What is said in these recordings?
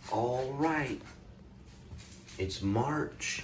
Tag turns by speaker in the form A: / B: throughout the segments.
A: All right, it's March.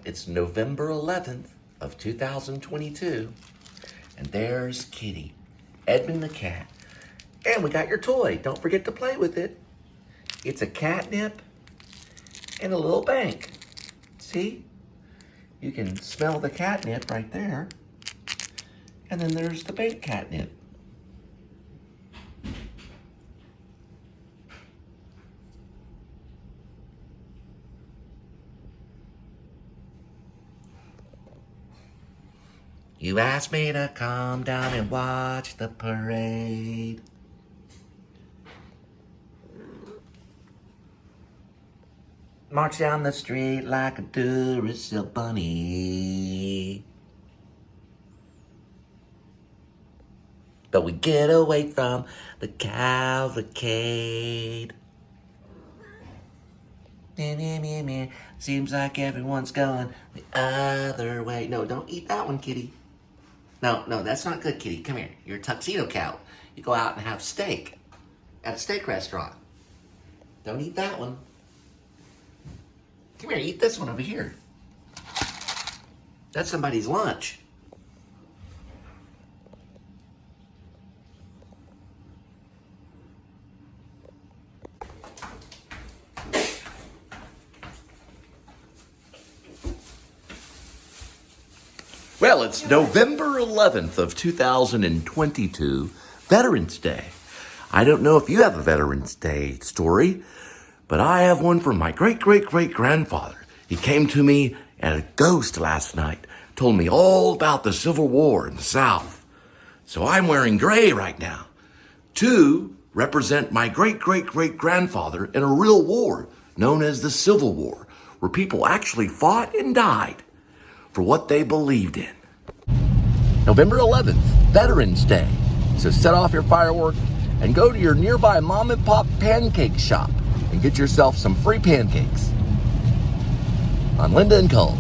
A: It's November 11th of 2022, and there's Kitty, Edmund the cat, and we got your toy. Don't forget to play with it. It's a catnip and a little bank. See? You can smell the catnip right there, and then there's the bank catnip. You asked me to come down and watch the parade. March down the street like a Duracell bunny. But we get away from the cavalcade. Seems like everyone's going the other way. No, don't eat that one, Kitty. No, that's not good, Kitty. Come here. You're a tuxedo cow. You go out and have steak at a steak restaurant. Don't eat that one. Come here, eat this one over here. That's somebody's lunch. Well, it's November 11th of 2022, Veterans Day. I don't know if you have a Veterans Day story, but I have one from my great-great-great-grandfather. He came to me at a ghost last night, told me all about the Civil War in the South. So I'm wearing gray right now. 2 represent my great-great-great-grandfather in a real war known as the Civil War, where people actually fought and died for what they believed in. November 11th, Veterans Day. So set off your fireworks and go to your nearby mom and pop pancake shop and get yourself some free pancakes. On Linda and Cole.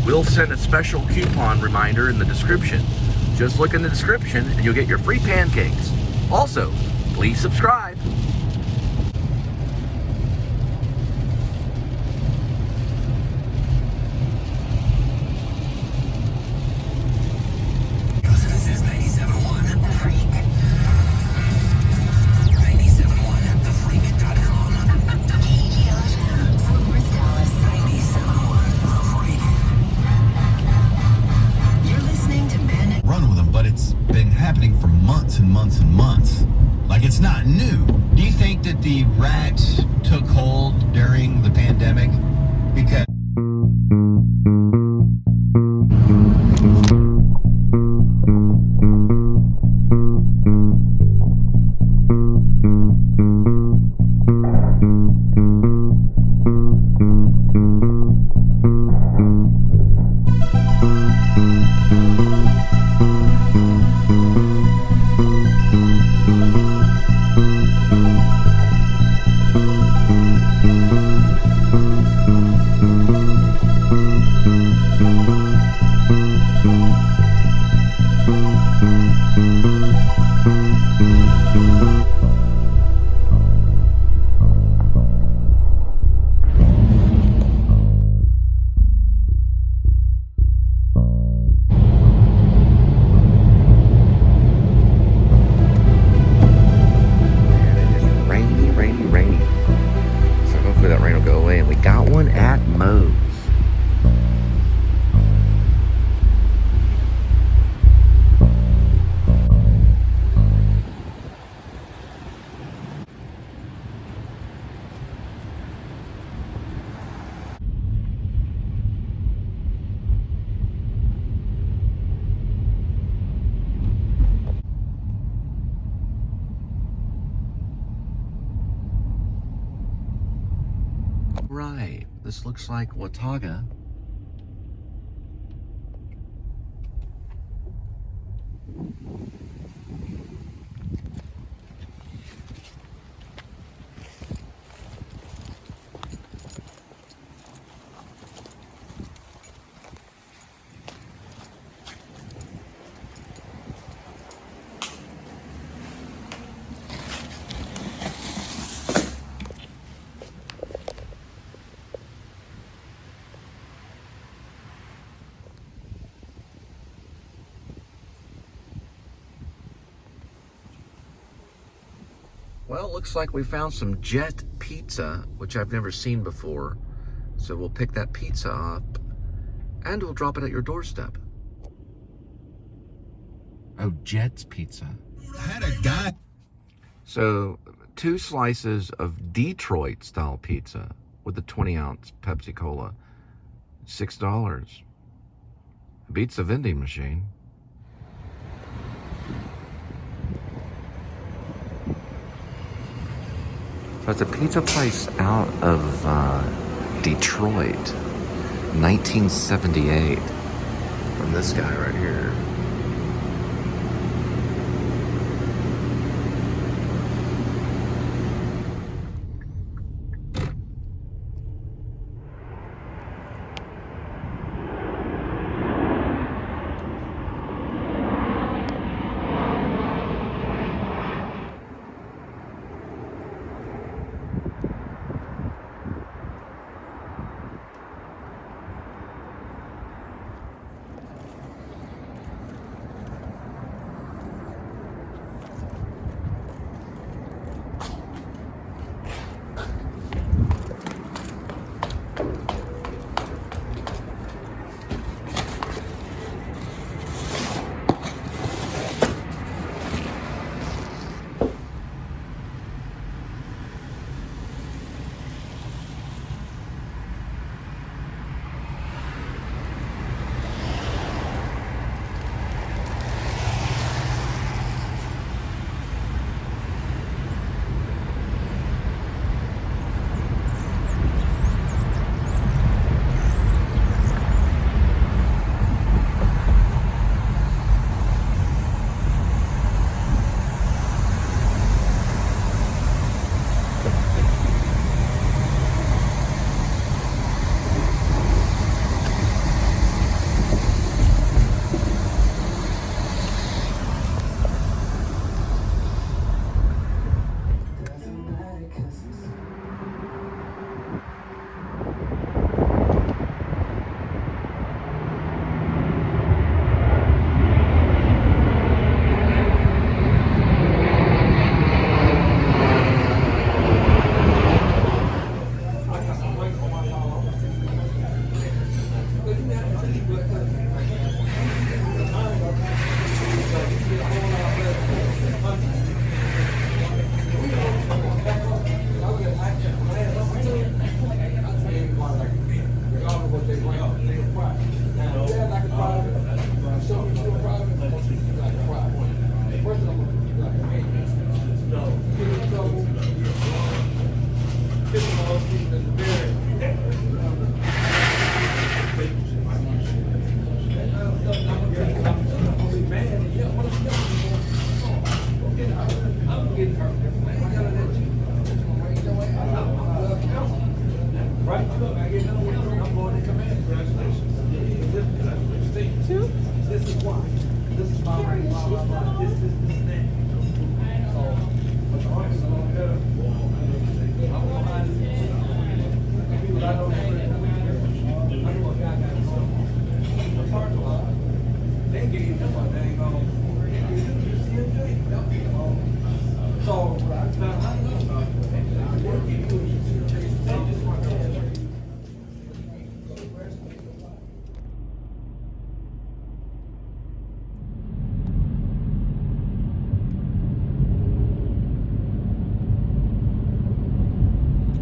A: We'll send a special coupon reminder in the description. Just look in the description and you'll get your free pancakes. Also, please subscribe.
B: Months. Like, it's not new. Do you think that the rats took hold during the pandemic? Because
A: Right, this looks like Watauga. Well, it looks like we found some Jet Pizza, which I've never seen before. So we'll pick that pizza up and we'll drop it at your doorstep. Oh, Jet's Pizza.
B: I had a guy.
A: So 2 slices of Detroit style pizza with a 20-ounce Pepsi Cola. $6. Beats a vending machine. So it's a pizza place out of Detroit, 1978. From this guy right here.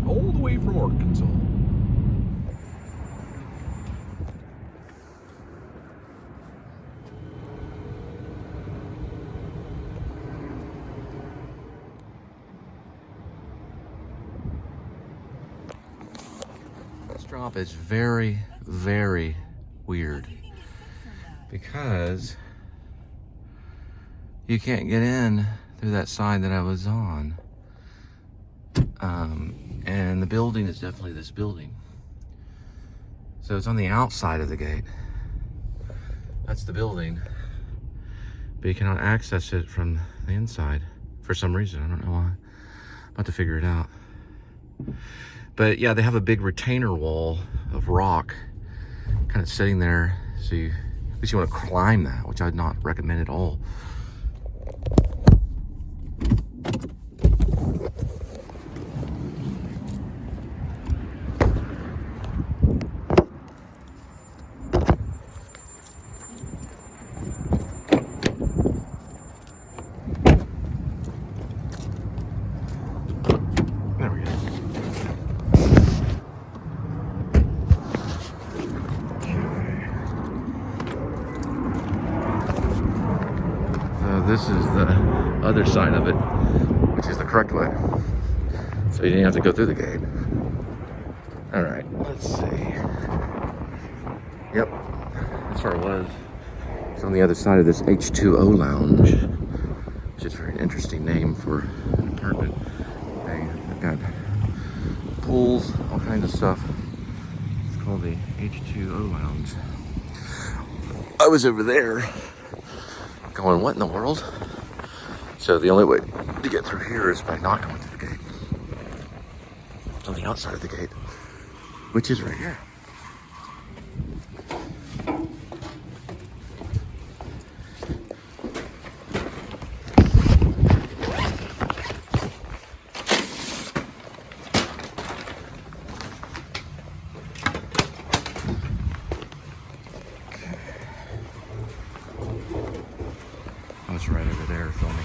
A: All the way from Arkansas. shop is very, very weird because you can't get in through that side that I was on. And the building is definitely this building. So it's on the outside of the gate. That's the building. But you cannot access it from the inside for some reason. I don't know why. I'm about to figure it out. But yeah, they have a big retainer wall of rock kind of sitting there. So at least you want to climb that, which I'd not recommend at all. This is the other side of it, which is the correct way. So you didn't have to go through the gate. All right, let's see. Yep, that's where it was. It's on the other side of this H2O lounge, which is a very interesting name for an apartment. They've got pools, all kinds of stuff. It's called the H2O lounge. I was over there going, what in the world? So the only way to get through here is by not going through the gate. It's on the outside of the gate, which is right here. I was right over there filming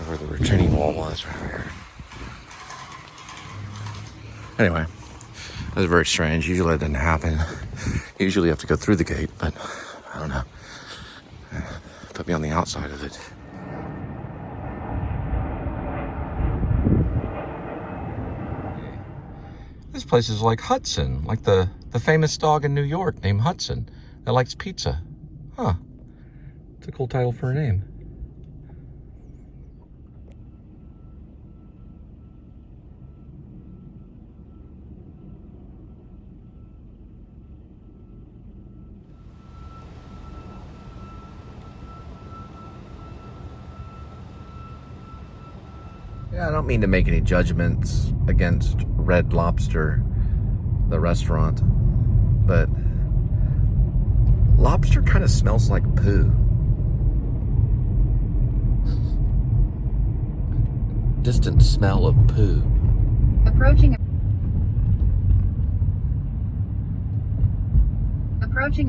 A: where the retaining wall was right here. Anyway, that was very strange. Usually that doesn't happen. Usually you have to go through the gate, but I don't know. Put me on the outside of it. This place is like Hudson, like the famous dog in New York named Hudson that likes pizza. Huh. It's a cool title for a name. Yeah, I don't mean to make any judgments against Red Lobster, the restaurant, but lobster kind of smells like poo. Distant smell of poo.
C: Approaching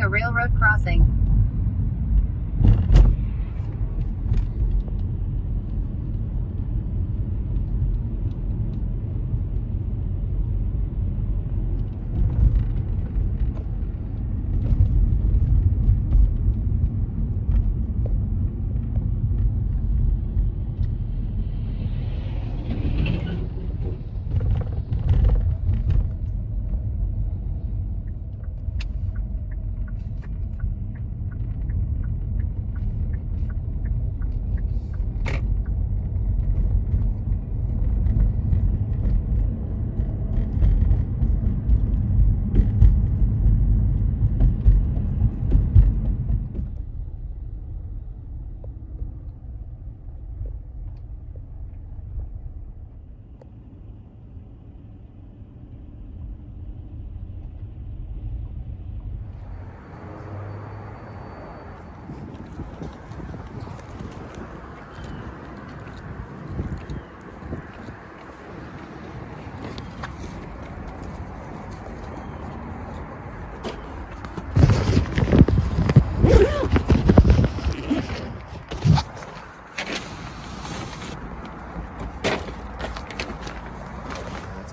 C: a railroad crossing.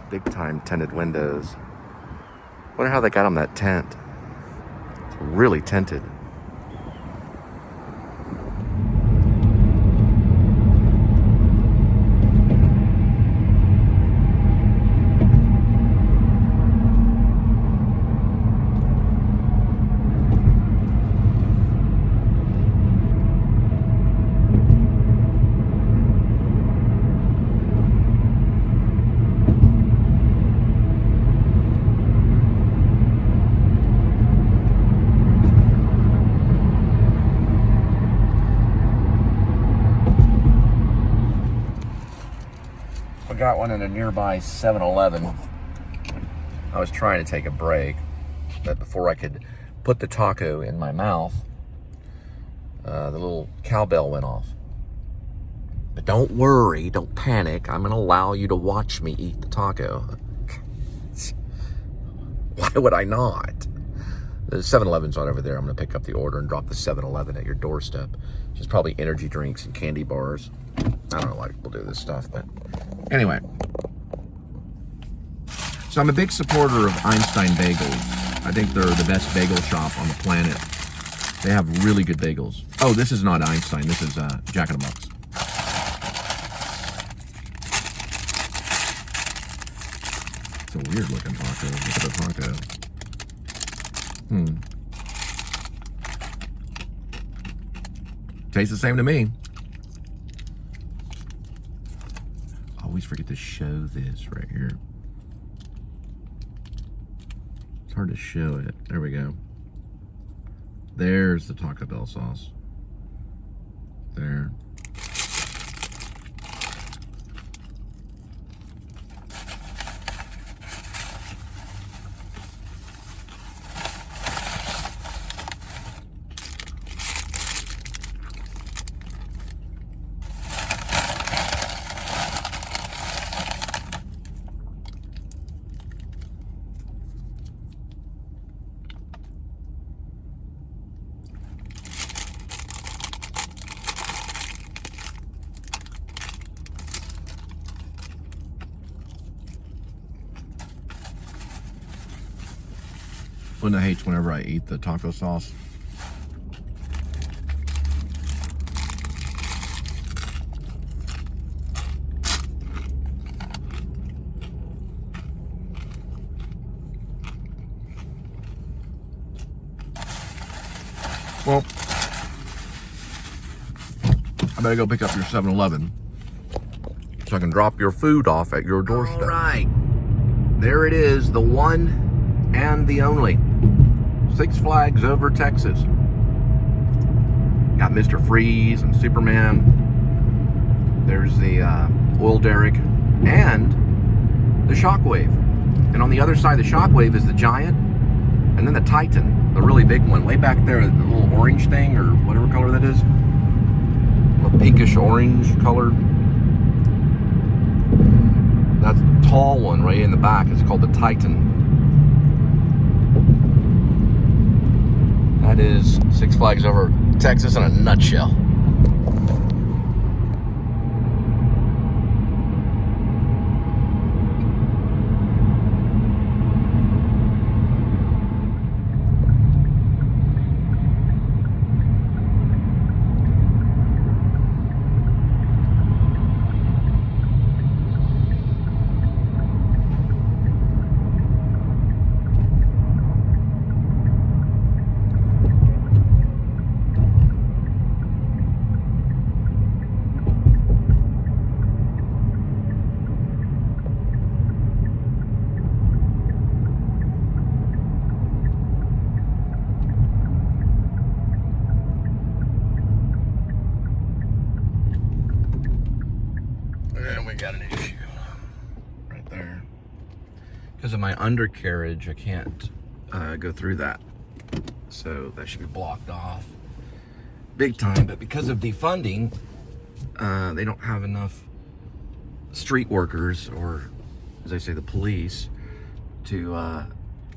A: Big time tinted windows. Wonder how they got on that tent. It's really tinted. got one in a nearby 7-Eleven. I was trying to take a break, but before I could put the taco in my mouth, the little cowbell went off. But don't worry, don't panic. I'm gonna allow you to watch me eat the taco. Why would I not? The 7-Eleven's right over there. I'm gonna pick up the order and drop the 7-Eleven at your doorstep. Which is probably energy drinks and candy bars. I don't know why people do this stuff, but anyway. So I'm a big supporter of Einstein Bagels. I think they're the best bagel shop on the planet. They have really good bagels. Oh, this is not Einstein. This is Jack in the Box. It's a weird looking taco. Look at the taco. Tastes the same to me. I always forget to show this right here. It's hard to show it. There we go. There's the Taco Bell sauce. There. Linda hates whenever I eat the taco sauce. Well, I better go pick up your 7-Eleven so I can drop your food off at your doorstep. All right, there it is, the one and the only Six Flags Over Texas. Got Mr. Freeze and Superman. There's the oil derrick and the Shockwave. And on the other side of the Shockwave is the Giant, and then the Titan, the really big one, way back there, the little orange thing, or whatever color that is. A pinkish orange color. That tall one right in the back is called the Titan. That is Six Flags Over Texas in a nutshell. Got an issue right there because of my undercarriage. I can't go through that, so that should be blocked off big time. But because of defunding, they don't have enough street workers, or as I say, the police, to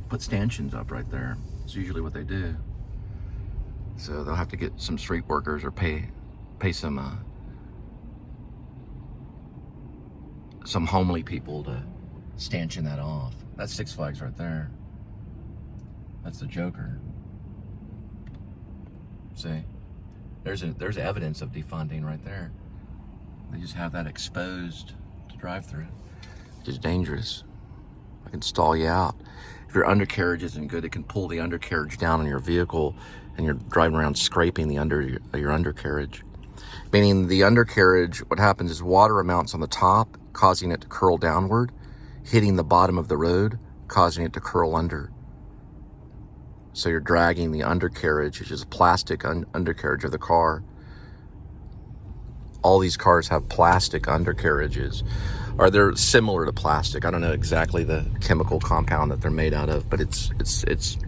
A: put stanchions up right there. It's usually what they do. So they'll have to get some street workers or pay some homely people to stanchion that off. That's Six Flags right there. That's the Joker. See, there's evidence of defunding right there. They just have that exposed to drive through, which is dangerous. I can stall you out. If your undercarriage isn't good, it can pull the undercarriage down on your vehicle, and you're driving around scraping the your undercarriage. Meaning the undercarriage, what happens is water amounts on the top, causing it to curl downward, hitting the bottom of the road, causing it to curl under. So you're dragging the undercarriage, which is a plastic undercarriage of the car. All these cars have plastic undercarriages. or they're similar to plastic. I don't know exactly the chemical compound that they're made out of, but it's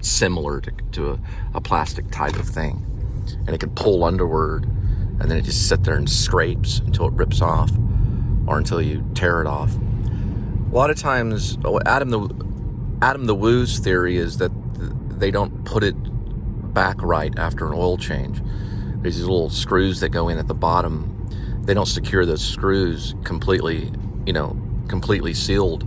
A: similar to a plastic type of thing. And it can pull underward, and then it just sits there and scrapes until it rips off, or until you tear it off. A lot of times, Adam the Woo's theory is that they don't put it back right after an oil change. There's these little screws that go in at the bottom. They don't secure those screws completely, completely sealed.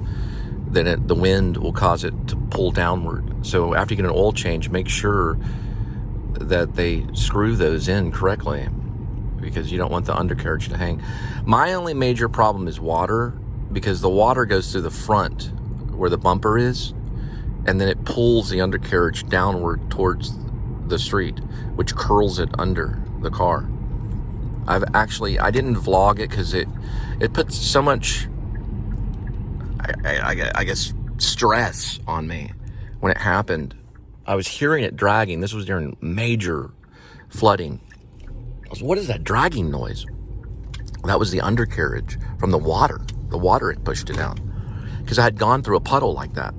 A: Then the wind will cause it to pull downward. So after you get an oil change, make sure that they screw those in correctly, because you don't want the undercarriage to hang. My only major problem is water, because the water goes through the front where the bumper is, and then it pulls the undercarriage downward towards the street, which curls it under the car. I didn't vlog it because it puts so much, I guess, stress on me when it happened. I was hearing it dragging. This was during major flooding. I was, what is that dragging noise? That was the undercarriage from the water. The water had pushed it down, because I had gone through a puddle like that.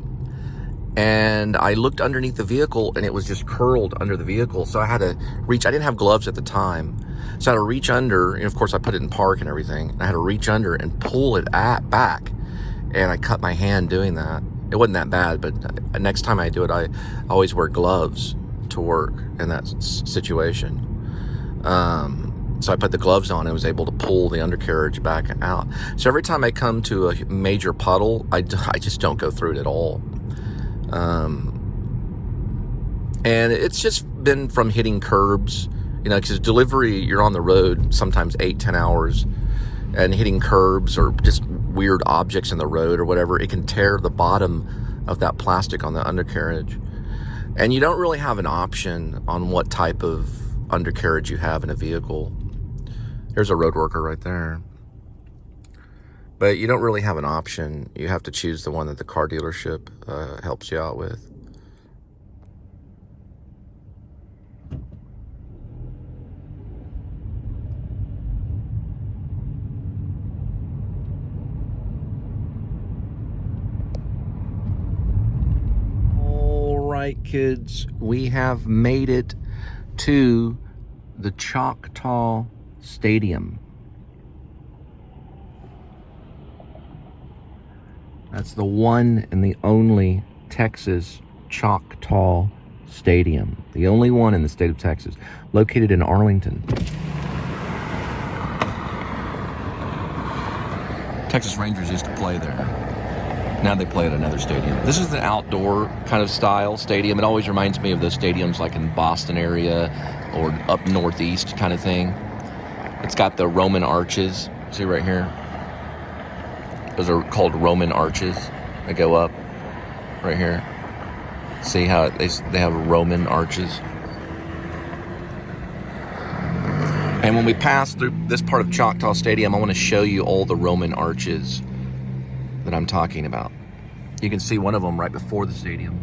A: And I looked underneath the vehicle, and it was just curled under the vehicle. So I had to reach. I didn't have gloves at the time, so I had to reach under. And of course, I put it in park and everything. I had to reach under and pull it back. And I cut my hand doing that. It wasn't that bad, but next time I do it, I always wear gloves to work in that situation. So I put the gloves on and was able to pull the undercarriage back out. So every time I come to a major puddle, I just don't go through it at all. And it's just been from hitting curbs, because delivery, you're on the road sometimes 8-10 hours, and hitting curbs or just weird objects in the road or whatever, it can tear the bottom of that plastic on the undercarriage. And you don't really have an option on what type of undercarriage you have in a vehicle. There's a road worker right there. But you don't really have an option. You have to choose the one that the car dealership helps you out with. All right, kids, we have made it to the Choctaw Stadium. That's the one and the only Texas Choctaw Stadium. The only one in the state of Texas, located in Arlington. Texas Rangers used to play there. Now they play at another stadium. This is the outdoor kind of style stadium. It always reminds me of those stadiums like in Boston area or up northeast kind of thing. It's got the Roman arches. See right here? Those are called Roman arches. They go up right here. See how they have Roman arches. And when we pass through this part of Choctaw Stadium, I want to show you all the Roman arches that I'm talking about. You can see one of them right before the stadium.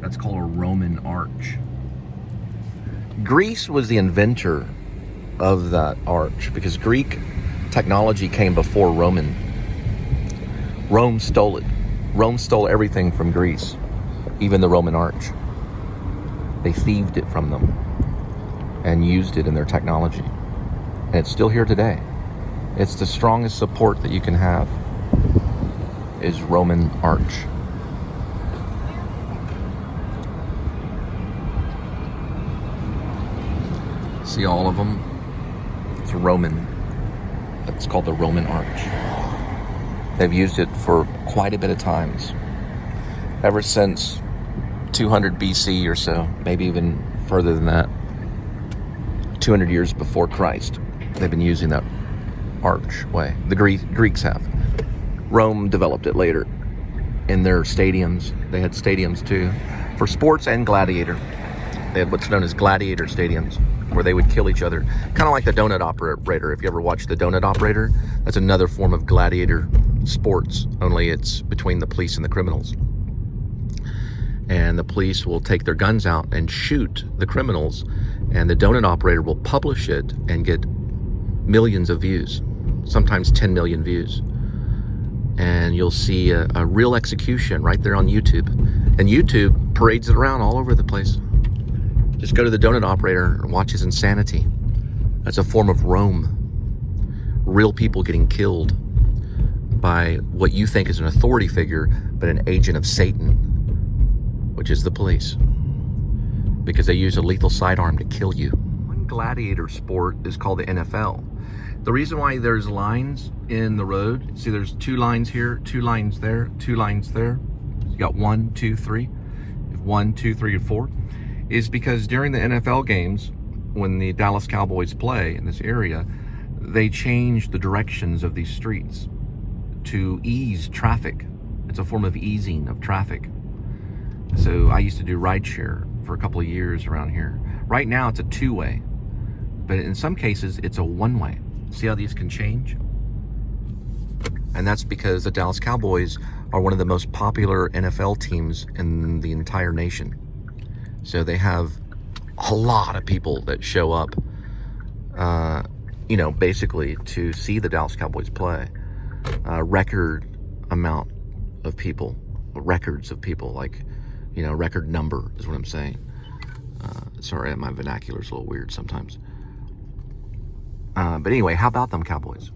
A: That's called a Roman arch. Greece was the inventor of that arch because Greek technology came before Roman. Rome stole it. Rome stole everything from Greece, even the Roman arch. They thieved it from them and used it in their technology. And it's still here today. It's the strongest support that you can have is Roman arch. See all of them? It's Roman. It's called the Roman arch. They've used it for quite a bit of times. Ever since 200 BC or so, maybe even further than that. 200 years before Christ, they've been using that archway. The Greeks have. Rome developed it later in their stadiums. They had stadiums too for sports and gladiator. They had what's known as gladiator stadiums where they would kill each other. Kind of like the donut operator. If you ever watched the donut operator, that's another form of gladiator sports, only it's between the police and the criminals. And the police will take their guns out and shoot the criminals, and the donut operator will publish it and get millions of views, sometimes 10 million views. and you'll see a real execution right there on YouTube. And YouTube parades it around all over the place. Just go to the donut operator and watch his insanity. That's a form of Rome. Real people getting killed by what you think is an authority figure, but an agent of Satan, which is the police, because they use a lethal sidearm to kill you. One gladiator sport is called the NFL. The reason why there's lines in the road, see there's 2 lines here, 2 lines there, 2 lines there. You got 1, 2, 3, 1, 2, 3, and 4, is because during the NFL games, when the Dallas Cowboys play in this area, they change the directions of these streets to ease traffic. It's a form of easing of traffic. So I used to do rideshare for a couple of years around here. Right now it's a 2-way, but in some cases it's a 1-way. See how these can change? And that's because the Dallas Cowboys are one of the most popular NFL teams in the entire nation. So they have a lot of people that show up, you know, basically to see the Dallas Cowboys play. Record amount of people, records of people, like, you know, record number is what I'm saying. Sorry, my vernacular's a little weird sometimes. But anyway, how about them Cowboys?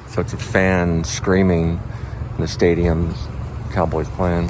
A: So it's a fan screaming in the stadiums, Cowboys playing.